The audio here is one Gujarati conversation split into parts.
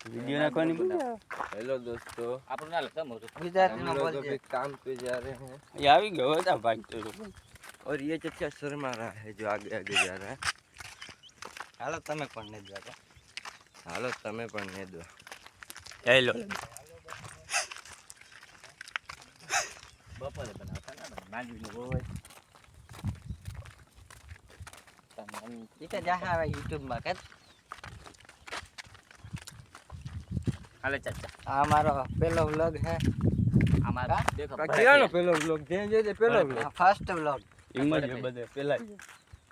वीडियो नाखવાની મજા हेलो दोस्तों આપણું ના લખતા મોટું हम लोग अभी काम पे जा रहे हैं એ આવી ગયો હતા ભાઈ તો और ये चचा शर्मा रहा है जो आगे आगे जा रहा है હાલો તમે પણ નહીં જાતા हालो तमे पण नहीं दो હેલો બપોરે બનાવતા ના માંગી હોય તમે ઈ તો જાહા આવે YouTube માં કે હાલે ચાચા આ મારો પહેલો વ્લોગ હે અમારા દેખો कियानो पहलो व्लॉग जे जे पहलो व्लॉग ફર્સ્ટ વ્લોગ ઇમજ બધે પેલા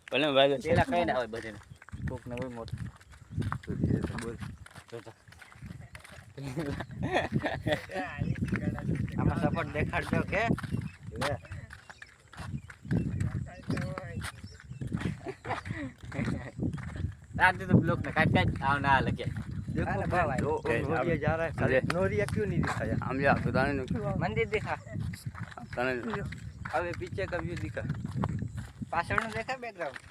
ભલે ભાઈ પેલા કઈ ના હોય બધે કોક ને હોય મોટું तो धीरे से बोल આમાં સપોર્ટ દેખાડજો કે રાત દે તો બ્લોક ને કાટ કાટ આવ ના લગે देखो अरे भाई भाई, वो नोरिया जा रहा है अरे। नोरिया क्यों नहीं दिखाया આમ જા તો તને મંદિર દેખા તને अबे पीछे का व्यू दिखा પાછળનું દેખા બેકગ્રાઉન્ડ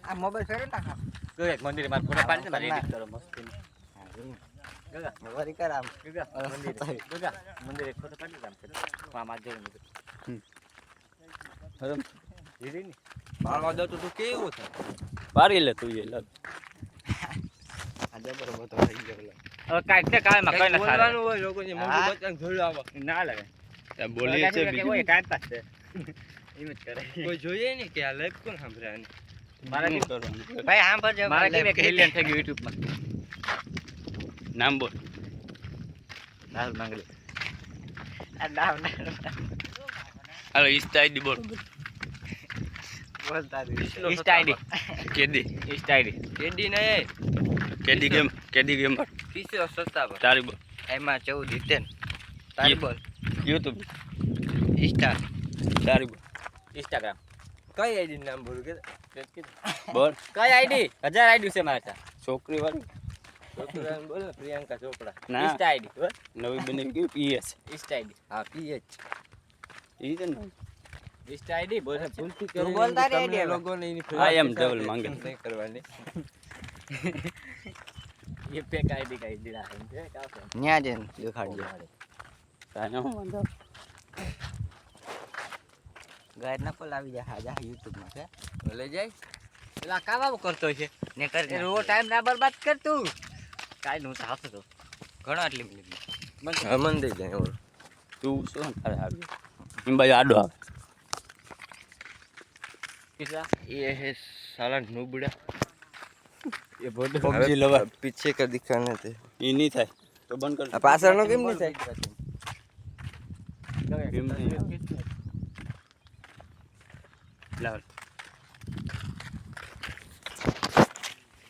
આ મોબાઈલ ફેરો નાખા તો એક મંદિર માર ફોટો પાડી દે મારે એડિટ કરો મસ્તી ગગા વરી કર આમ ગગા મંદિર ગગા મંદિર એક ફોટો પાડી દે આમ આમ આ જોઈ મંદિર હરમ દીદી ની बाबा दो तो केવો था પારી લે તું એ લગ આ જબર મોટો થઈ ગયો હવે કાઈ તે કાળમાં કઈ ના બોલવાનું હોય લોકોને મોઢું હા. બચાન જોડ્યું આવા ના લાગે તે બોલીએ છે કે કોઈ કાઢતા છે એમ જ કરે કોઈ જોઈએ નહીં કે આ લાઈવ કોણ સાંભળે આને મારા શું કે કરવાનું ભાઈ આમ પર મારા કે 1 મિલિયન થઈ ગયું YouTube માં નામ બોલ નાલ માંગલી આ નામ હાલો ઇન્સ્ટા આઈડી બોલ બોલતા ઇન્સ્ટા આઈડી કેદી ઇન્સ્ટા આઈડી કેડી નહીં કેદી ગેમ 357 તારી બોલ એમાં 14 જીતેન તારી બોલ YouTube ઇન્સ્ટા તારી બોલ ઇન્સ્ટાગ્રામ કઈ આઈડી નામ બોલું કે બોલ કઈ આઈડી 1000 આઈડી છે મારા છોકરી વાળી છોકરાને બોલ ને પ્રિયંકા ચોપડા ના ઇન્સ્ટા આઈડી નવી બની ગઈ પીએસ ઇન્સ્ટા આઈડી હા પીએચ ઈ છે ને ઇન્સ્ટા આઈડી બોલ ભૂલથી તું કરીને બોલતા રે તમને આઈડી લોકોને એની I am devil માંગે. નહીં કરવાની ये पे आईडी का आईडी रहा है क्या है न्या जन देखाड़જો તાને હું વાંધો ગાયર ના કોલ આવી જા હાજા YouTube માં છે ભલે જાય પેલા કાવા કરતો છે ને કર રો ટાઈમ ના બરબાદ કર તું કાઈ નું તો હાથ તો ઘણો આટલી મિનિટ હા મન દઈ જાય ઓર તું શું તારે આવી એમ બાજુ આડો આવે किसका ये है साला नूबड़ा એ બોડ પબજી લવર पीछे का दिखाने थे ઈ નહીં થાય તો બંધ કર પાછળનો કેમ નહીં થાય કેમ નહીં લાવ